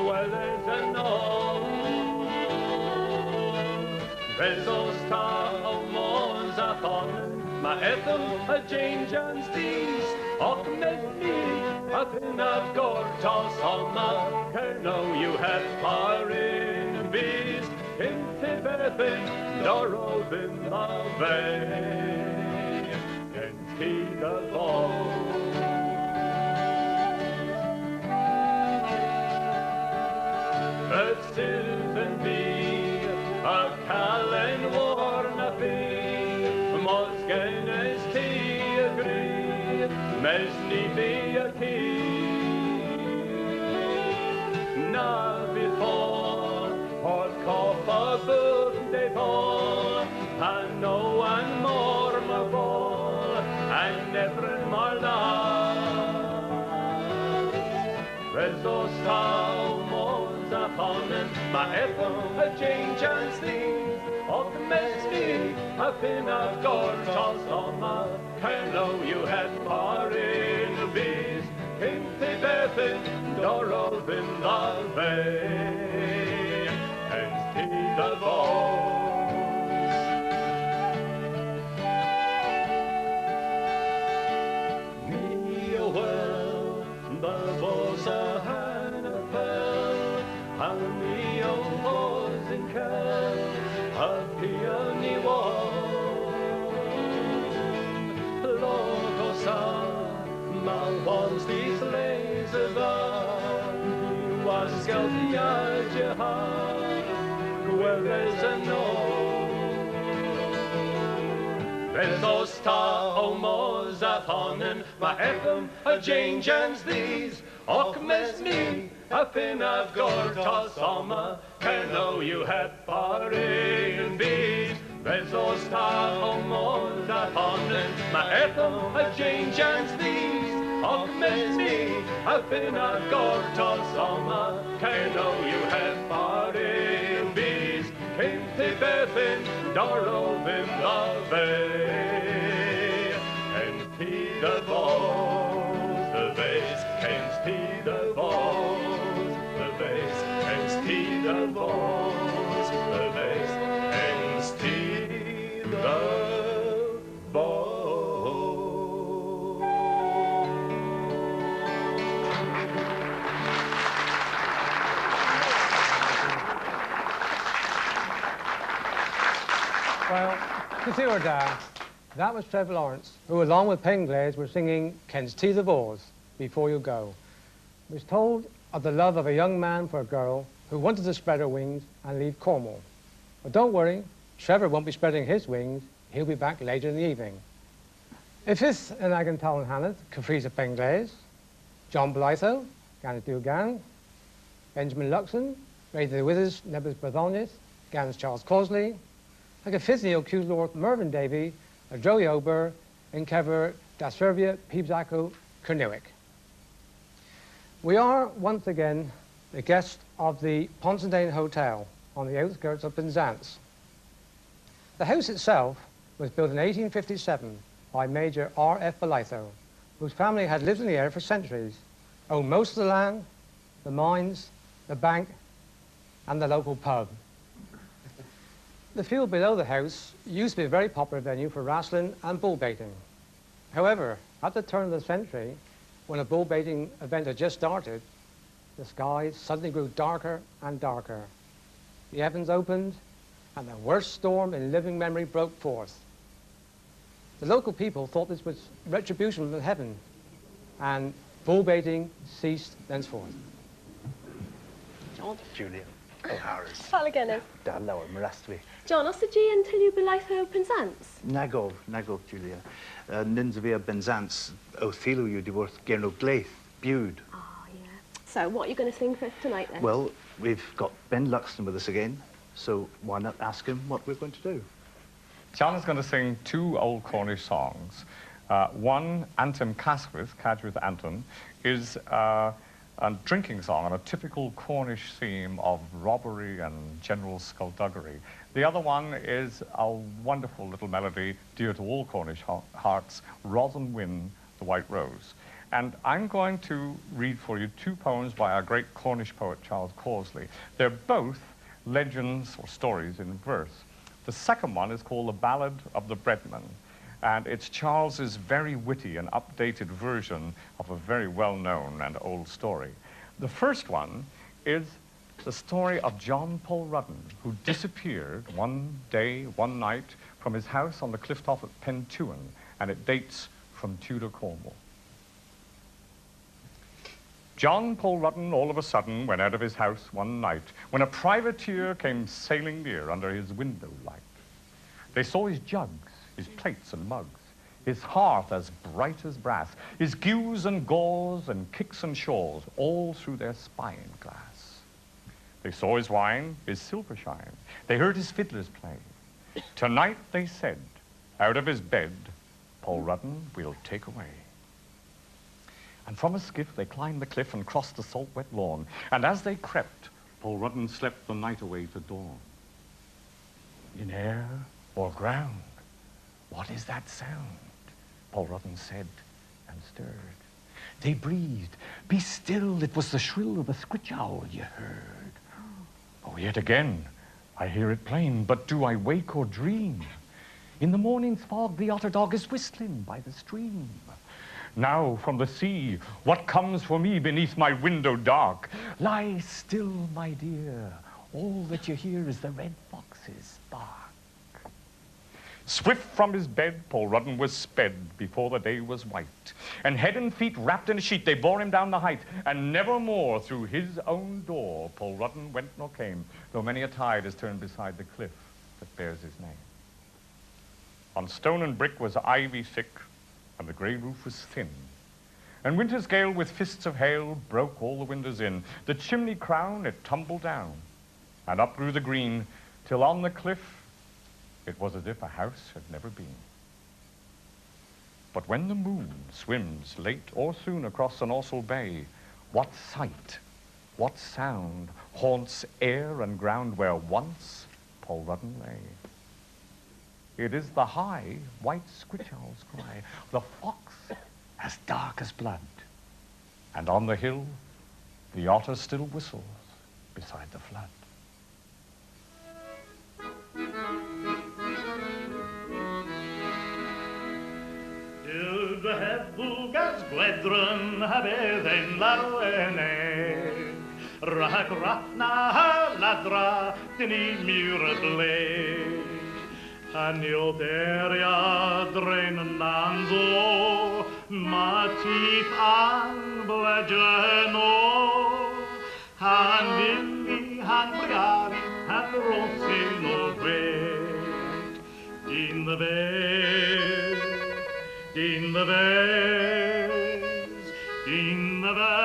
gweled yn ôl. Fes o sta o mons a ffon, mae eddw y Janejans dis, och med ni att hinna gortas homma, kerno you had farin vis, inte bethyn, dorobin the way, and he the ball. But sylvan be a callen warna be, mosgen is tea agree, mes ni be a key. Na before, or cough a book de ball, and no one more my ball, and never more love. Reso stau mons upon my echo a change and sleep, och mest me a fin of gortos on my hello you had par in the bees, inte bethin, dorov in the bay, and see the balls. Me a well, the balls a hand a fell, and me a was in kell, a peony wall. Logosa, my walls these lays above, he was skelty a jihad, well there's a no. Bezos ta o mos a fonnen, my ephem a Janejans these, och mes me a fin of gortos oma, kerno you had farin bees. Bezos ta o mos a fonnen, my ephem a Janejans these, och mes me a fin of gortos oma, kerno you had farin bees. Came to Bethin, Dorov in the bay, and he the balls, the base, and he the balls, the base, and he the balls, the base, and he the balls. Well, to see her dad, that was Trevor Lawrence, who along with Penglaze were singing Ken's Tea the Vors, Before You Go. It was told of the love of a young man for a girl who wanted to spread her wings and leave Cornwall. But don't worry, Trevor won't be spreading his wings, he'll be back later in the evening. If this in Agantal and Hannah, Caprice Penglaze, John Blytho, Gans Dugan, Benjamin Luxon, Ray the Withers, Nebus Bartholomew, Gans Charles Causley, like a Fisney Lord Mervyn Davy, a Joey Ober, and Kever Daservia Peebsacco Kernewick. We are once again the guests of the Ponsondain Hotel on the outskirts of Penzance. The house itself was built in 1857 by Major R.F. Blytho, whose family had lived in the area for centuries, owned most of the land, the mines, the bank, and the local pub. The field below the house used to be a very popular venue for wrestling and bull baiting. However, at the turn of the century, when a bull baiting event had just started, the skies suddenly grew darker and darker. The heavens opened, and the worst storm in living memory broke forth. The local people thought this was retribution from heaven, and bull baiting ceased thenceforth. John? Julia. O'Hara's. Falaganes. Dan Lower, Marastwi. John, os ydy until you belaetho Penzance? Nago, Julia. Ninsavia Benzance, o Thilu you divorced Gerno Glaith, Bude. Oh, yeah. So, what are you going to sing for us tonight, then? Well, we've got Ben Luxton with us again, so why not ask him what we're going to do? John is going to sing two old Cornish songs. One, Antim Caswith, Cadwith Anton, is a drinking song on a typical Cornish theme of robbery and general skullduggery. The other one is a wonderful little melody dear to all Cornish hearts, Rosin Win, the White Rose. And I'm going to read for you two poems by our great Cornish poet, Charles Causley. They're both legends or stories in verse. The second one is called The Ballad of the Breadman, and it's Charles's very witty and updated version of a very well-known and old story. The first one is the story of John Paul Rudden, who disappeared one day, one night, from his house on the cliff top at Pentuan, and it dates from Tudor Cornwall. John Paul Rudden all of a sudden went out of his house one night when a privateer came sailing near under his window light. They saw his jugs, his plates and mugs, his hearth as bright as brass, his gewes and gauze and kicks and shawls, all through their spying glass. They saw his wine, his silver shine. They heard his fiddlers play. Tonight, they said, out of his bed, Paul Rudden we'll take away. And from a skiff they climbed the cliff and crossed the salt wet lawn. And as they crept, Paul Rudden slept the night away to dawn. In air or ground, what is that sound? Paul Rudden said and stirred. They breathed, be still, it was the shrill of a scritch owl you heard. Oh, yet again, I hear it plain, but do I wake or dream? In the morning's fog, the otter dog is whistling by the stream. Now from the sea, what comes for me beneath my window dark? Lie still, my dear, all that you hear is the red fox's bark. Swift from his bed, Paul Rudden was sped before the day was white. And head and feet wrapped in a sheet, they bore him down the height. And nevermore through his own door Paul Rudden went nor came, though many a tide has turned beside the cliff that bears his name. On stone and brick was ivy thick, and the grey roof was thin. And winter's gale with fists of hail broke all the windows in. The chimney crown it tumbled down, and up grew the green, till on the cliff it was as if a house had never been. But when the moon swims late or soon across an Orsal bay, what sight, what sound haunts air and ground where once Paul Rudden lay? It is the high, white scritch owl's cry, the fox as dark as blood. And on the hill, the otter still whistles beside the flood. Ylde hebwgas gwedryn a bedden lawene, rhag rathna a ladra dyn ni mŵr y ble. Anioderia drain nanzo, matif an bledgeno, han lilli, han brigari, han rossino vet. In the bed, in the bed, in the bed.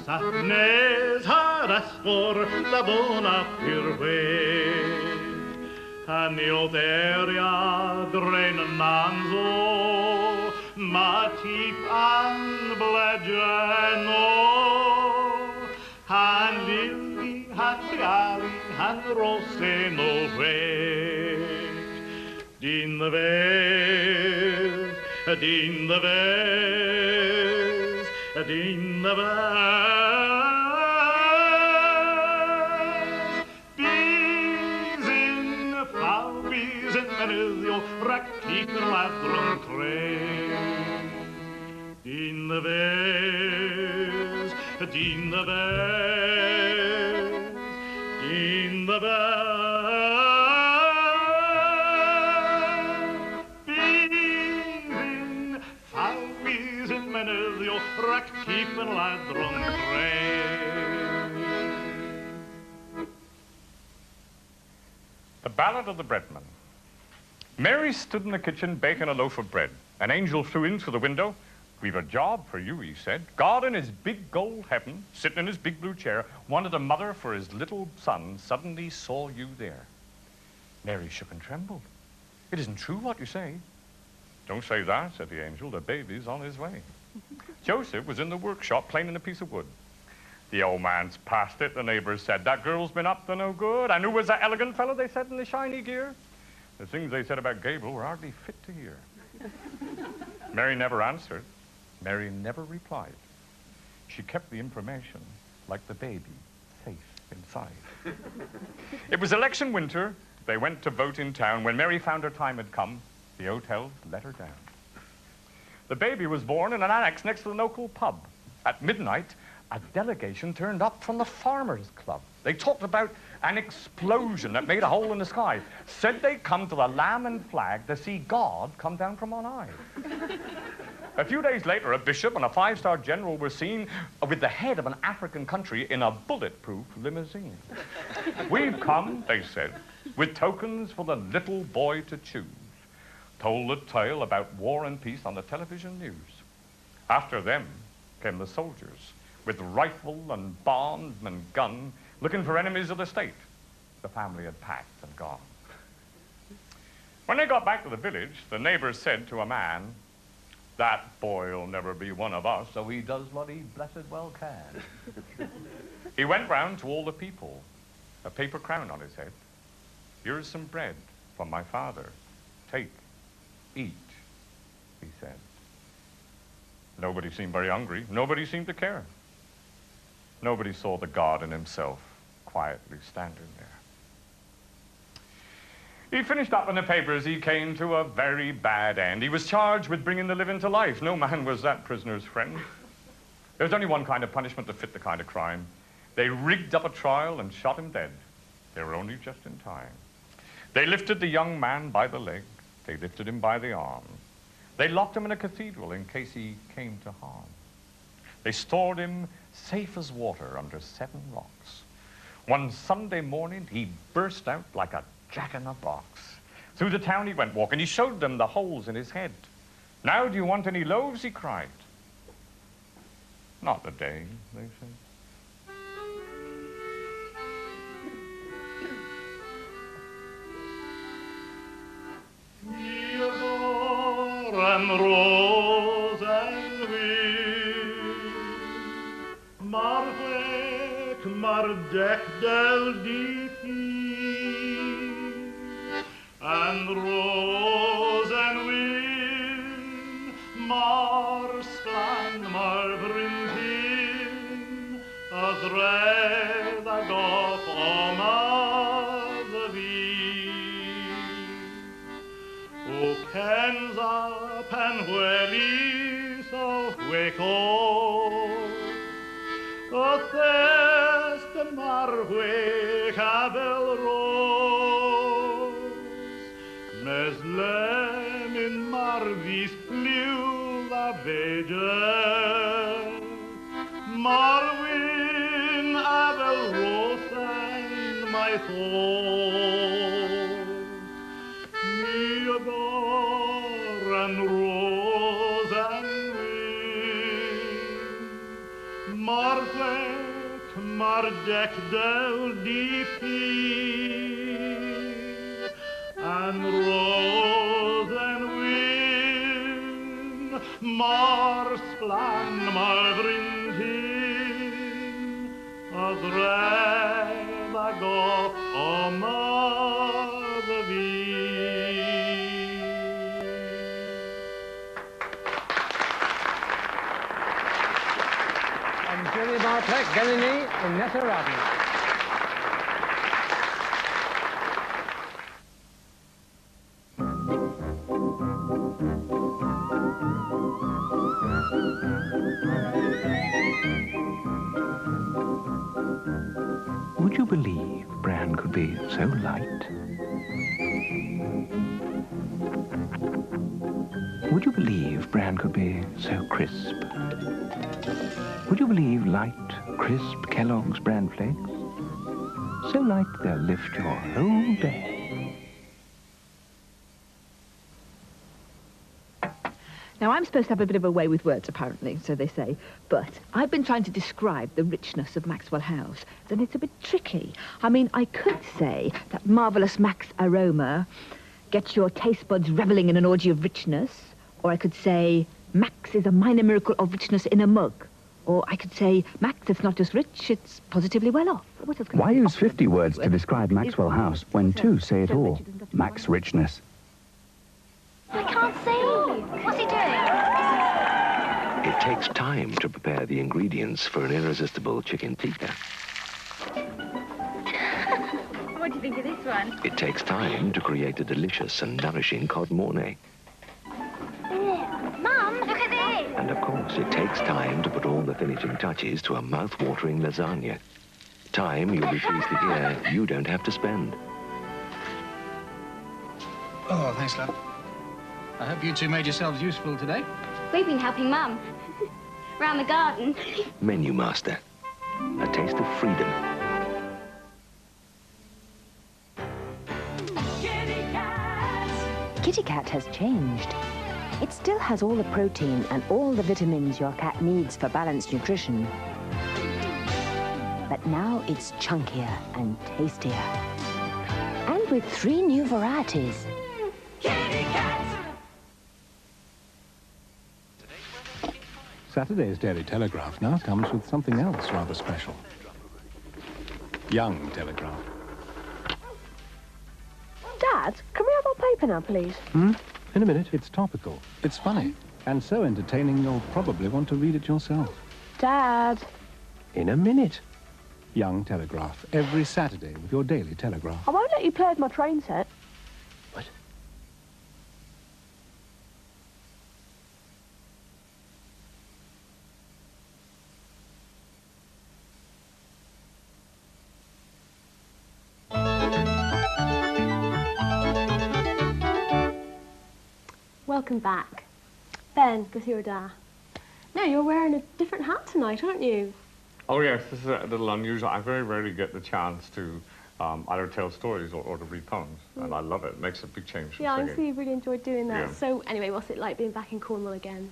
Satnes har asfor la bona pyrve. Anioderia drain nanzo, matif an bledgeno. Han lilli, han brigari, han rosseno vet. Din the bed, din the bed, din the bed. Rakkeeper ladron kreeg. Din the bes, din the bes, din the bes. Bisen, falbisen mennedio, rakkeeper ladron kreeg. The Ballad of the Breadman. Mary stood in the kitchen baking a loaf of bread. An angel flew in through the window. We've a job for you, he said. God in his big gold heaven, sitting in his big blue chair, wanted a mother for his little son, suddenly saw you there. Mary shook and trembled. It isn't true what you say. Don't say that, said the angel. The baby's on his way. Joseph was in the workshop planing a piece of wood. The old man's past it. The neighbors said, that girl's been up to no good. And who was that elegant fellow they said in the shiny gear? The things they said about Gable were hardly fit to hear. Mary never answered. Mary never replied. She kept the information like the baby, safe inside. It was election winter. They went to vote in town. When Mary found her time had come, the hotel let her down. The baby was born in an annex next to the local pub. At midnight, a delegation turned up from the Farmers Club. They talked about an explosion that made a hole in the sky. Said they'd come to the Lamb and Flag to see God come down from on high. A few days later, a bishop and a five-star general were seen with the head of an African country in a bulletproof limousine. We've come, they said, with tokens for the little boy to choose. Told a tale about war and peace on the television news. After them came the soldiers, with rifle and bomb and gun, looking for enemies of the state. The family had packed and gone. When they got back to the village, the neighbors said to a man, that boy'll never be one of us, so he does what he blessed well can. He went round to all the people, a paper crown on his head. Here's some bread from my father. Take, eat, he said. Nobody seemed very hungry. Nobody seemed to care. Nobody saw the God in himself quietly standing there. He finished up in the papers. He came to a very bad end. He was charged with bringing the living to life. No man was that prisoner's friend. There was only one kind of punishment to fit the kind of crime. They rigged up a trial and shot him dead. They were only just in time. They lifted the young man by the leg. They lifted him by the arm. They locked him in a cathedral in case he came to harm. They stored him safe as water under 7 rocks. One Sunday morning, he burst out like a jack-in-the-box. Through the town he went walking. He showed them the holes in his head. Now, do you want any loaves, he cried. Not a day, they said. And rose and wheat, mar vec, mar dec del diffi, and rose and wheat, mar span, mar brintin, as red a goth oma the vi. O Kenza Panhuelis of Hueco, o Thest Marhue Cabel Rose, Mes Lemin Marvis Pliu la Vege, Marwin Abel Rose and my thoughts, me adore and rose and wind, Marfleck, Mardek del Diffi, and rose and wind, Marsplan, Marvrintin, as red a goth oma the vi. Jenny Bartlett, Gennany, and Netta Rodney. Would you believe Bran could be so light? Would you believe Bran could be so crisp? Would you believe light, crisp Kellogg's bran flakes? So light they'll lift your whole day. Now, I'm supposed to have a bit of a way with words, apparently, so they say. But I've been trying to describe the richness of Maxwell House, and it's a bit tricky. I mean, I could say that marvellous Max aroma gets your taste buds reveling in an orgy of richness, Or I could say, Max is a minor miracle of richness in a mug. Or I could say, Max, it's not just rich, it's positively well off. What else can I Why say? use 50 words to describe Maxwell House when two say it all? Max richness. I can't see. What's he doing? It takes time to prepare the ingredients for an irresistible chicken tikka. What do you think of this one? It takes time to create a delicious and nourishing cod mornay. Mum, look at this. And of course, it takes time to put all the finishing touches to a mouth-watering lasagna. Time, you'll be pleased to hear, you don't have to spend. Oh, thanks, love. I hope you two made yourselves useful today. We've been helping Mum. Round the garden. Menu Master. A taste of freedom. Kitty Cat has changed. It still has all the protein and all the vitamins your cat needs for balanced nutrition. But now it's chunkier and tastier. And with 3 new varieties. Kitty Cat. Saturday's Daily Telegraph now comes with something else rather special. Young Telegraph. Dad, can we have our paper now, please? In a minute. It's topical. It's funny. And so entertaining you'll probably want to read it yourself. Dad. In a minute. Young Telegraph. Every Saturday with your Daily Telegraph. I won't let you play with my train set. What? Welcome back. Ben, Gathurda. Now, you're wearing a different hat tonight, aren't you? Oh, yes, this is a little unusual. I very rarely get the chance to either tell stories or to read poems, and I love it. It makes a big change from Yeah, I singing. honestly really enjoyed doing that. Yeah. So, anyway, what's it like being back in Cornwall again?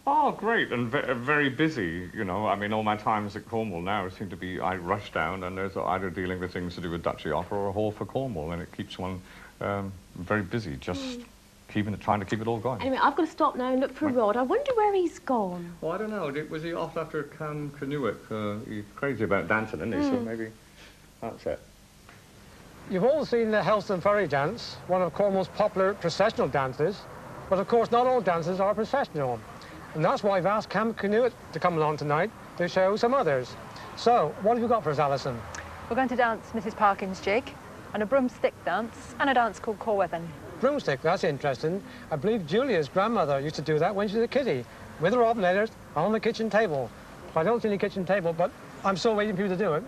Oh, great, and very busy, you know. I mean, all my times at Cornwall now seem to be, I rush down and there's either dealing with things to do with Duchy Opera or a hall for Cornwall, and it keeps one very busy, just trying to keep it all going. Anyway, I've got to stop now and look for Rod. I wonder where he's gone. Well, I don't know. Was he off after Cam Canoic? He's crazy about dancing, isn't he? So maybe that's it. You've all seen the Helston Ferry dance, one of Cornwall's popular processional dances. But of course, not all dances are processional. And that's why I've asked Cam Canoic to come along tonight to show some others. So, what have you got for us, Alison? We're going to dance Mrs. Parkin's jig, and a broomstick dance, and a dance called Corwethan. Broomstick, that's interesting. I believe Julia's grandmother used to do that when she was a kiddie, with her oven letters on the kitchen table. I don't see any kitchen table, but I'm still waiting for you to do it.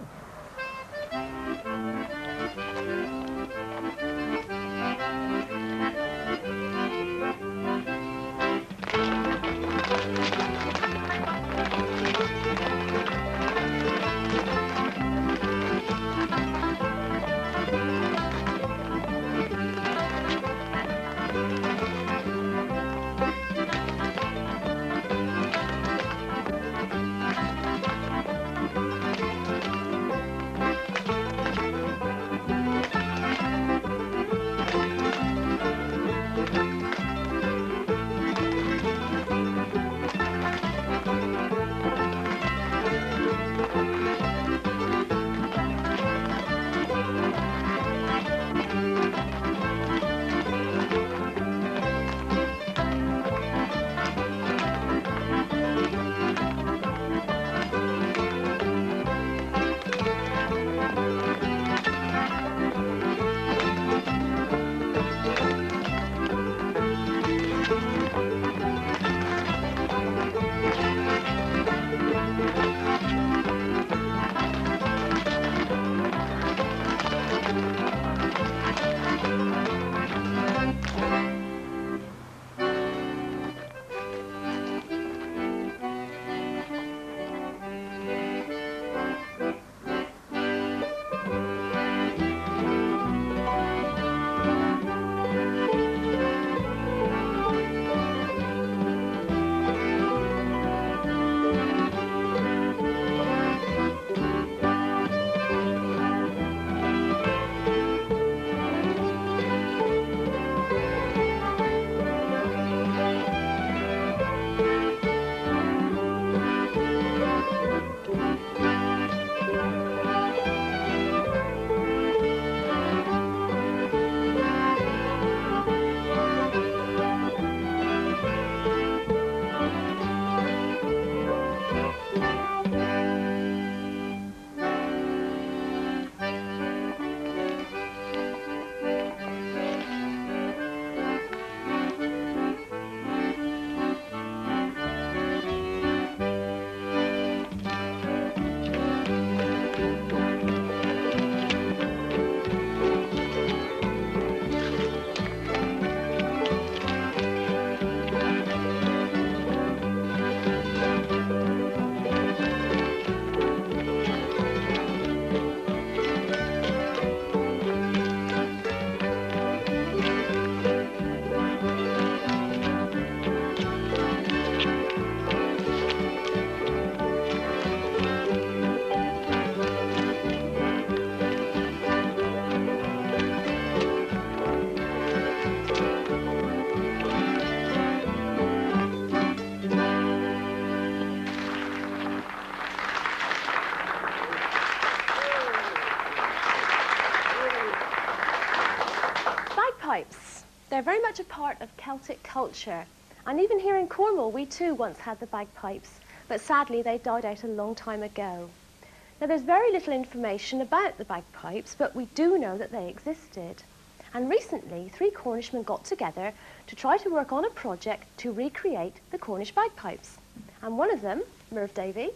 They're very much a part of Celtic culture. And even here in Cornwall, we too once had the bagpipes, but sadly they died out a long time ago. Now there's very little information about the bagpipes, but we do know that they existed. And recently, 3 Cornishmen got together to try to work on a project to recreate the Cornish bagpipes. And one of them, Merv Davey,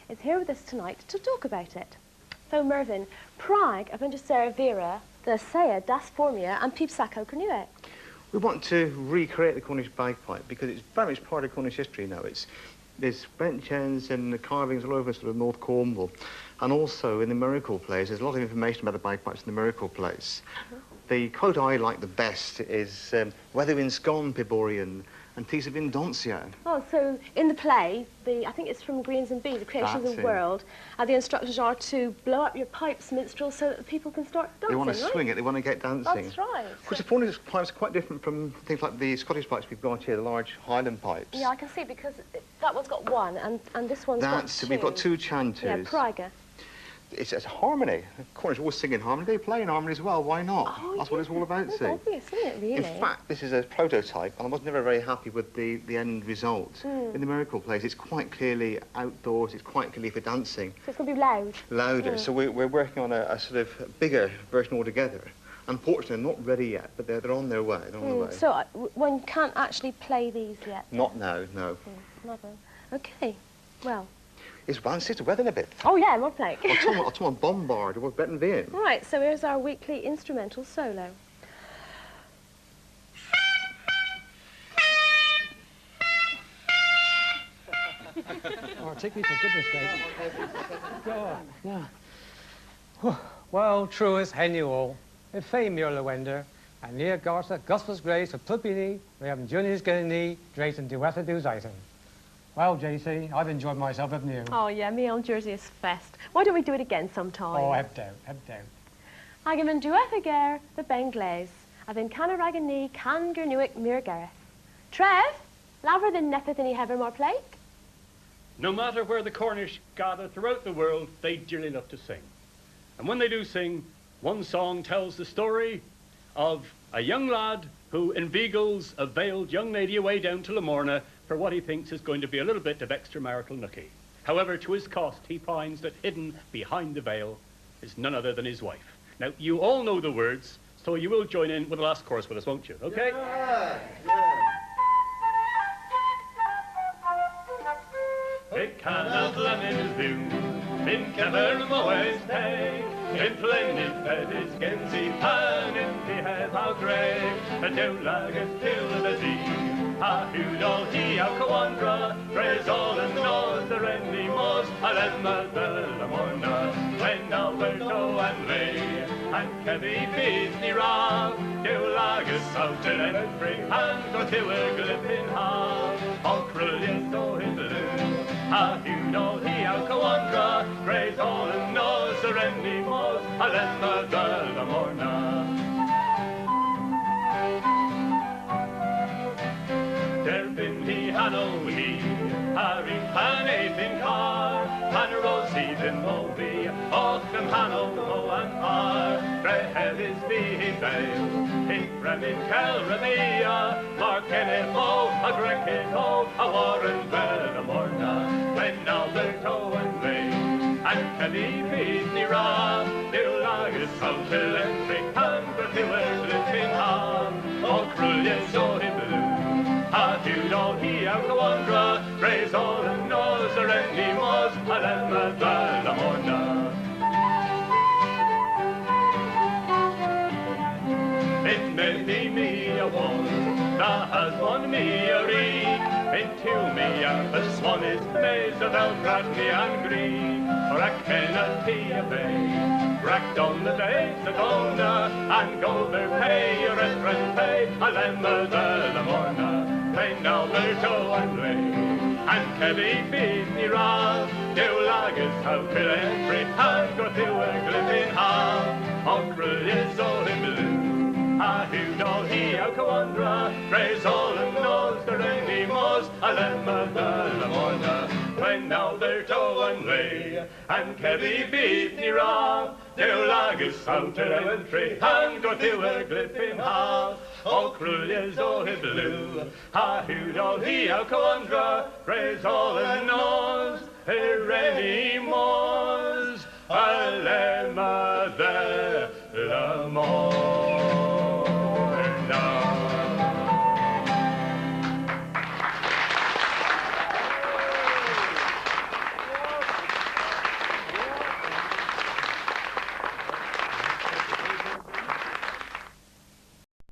is here with us tonight to talk about it. So Mervyn, Prague of Sarah Vera, the Saya, Das Formia and Pipsako Cornuet. We want to recreate the Cornish bagpipe because it's very much part of Cornish history now. There's bench ends and the carvings all over sort of North Cornwall. And also in the Miracle Plays, there's a lot of information about the bagpipes in the Miracle Plays. The quote I like the best is, Whether in Scone, Piborian, and Tis of Indoncia. Oh, so in the play, I think it's from Greens and Bees, The Creation of the World, the instructions are to blow up your pipes, minstrels, so that the people can start dancing, They want to swing it, they want to get dancing. That's right. Which the Cornish pipes are quite different from things like the Scottish pipes we've got here, the large Highland pipes. Yeah, I can see, because that one's got 1, and this one's got 2. We've got 2 chanters. Yeah, Praga. It's harmony. Cornish always sing in harmony. They play in harmony as well. Why not? Oh, That's what it's all about, That's see. obvious, isn't it, really? In fact, this is a prototype, and I was never very happy with the end result. In the Miracle Plays, it's quite clearly outdoors. It's quite clearly for dancing. So it's going to be loud. Louder. So we're working on a sort of bigger version altogether. Unfortunately, not ready yet, but they're on their way. They're on their way. So one can't actually play these yet? Not now, no. Never. Okay. Well. It's one sister weather a bit. Oh yeah, more play. I'll tell bombard or better than being. Right, so here's our weekly instrumental solo. Oh, take me for goodness sake. God, yeah. Well, truest hen you all, if fame your Lewender, and near Garza, Gospel's Grace, of Plupini, we have Junior's Gilney, Drace and Duetha do Zayton. Well, JC, I've enjoyed myself, haven't you? Oh, yeah, me on Jersey is fest. Why don't we do it again sometime? Oh, heb down. Agam and Duetha Ger, the Benglaise, of in Canaragani, Can Gernuic, Mir Gareth. Trev, laver than Nepeth any heaven more plake? No matter where the Cornish gather throughout the world, they dearly love to sing. And when they do sing, one song tells the story of a young lad who inveigles a veiled young lady away down to Lamorna for what he thinks is going to be a little bit of extramarital nookie. However, to his cost, he finds that hidden behind the veil is none other than his wife. Now, you all know the words, so you will join in with the last chorus with us, won't you? Okay? Yeah. It cannot lemon do, in cavern always take, in plenty fed is Genzi pan, in the head how grey, a down lag is till the sea. A hudol he a coandra, praise all and knows the renny mos, a lemma the morna, when Alberto and Lay, and Kevy Bisney Ra, do lag is out to every hand, go to a glipping half, all brilliant so in blue. A hudol he a coandra, praise all and knows the renny mos, a lemma the morna. Hanowi, Harry Panathan Car, Han Rosie bin Moby, Ockham Hanovo and Par, Brehead is being veiled, Hig Bremin Calramia, Mark Kennebo, a Greckino, a Warren Bellamorna, Glen Alberto and Lay, and Kenny Bisney Ra, Newlagus, Hotel and Trick, and Bertiller, Blipping Ham, all Crullian, so him blue. A hudol he a coandra, praise all and knows the renny mos, a lemma the morna. It may be me a one, that has won me a reed, into me a swan is maze of Elgratney and Green, or I cannot be a bay, racked on the days of Donna, and go their pay, your restaurant pay, a lemma the morna. Plain Alberto and Lay, and Kevy Bisney Ra, do lagus how till every hand go to a glipping half, all Crullian so in blue. A hudol he a coandra, praise all and knows the rainy mos, a lemma the morna, when now they're towing way, and Kebby beat me wrong, till Agus out to Reventry, and go to a glipping house. All cruel all he blue, ha hood all he al condra, praise all the nose, he ready mos, a lemma.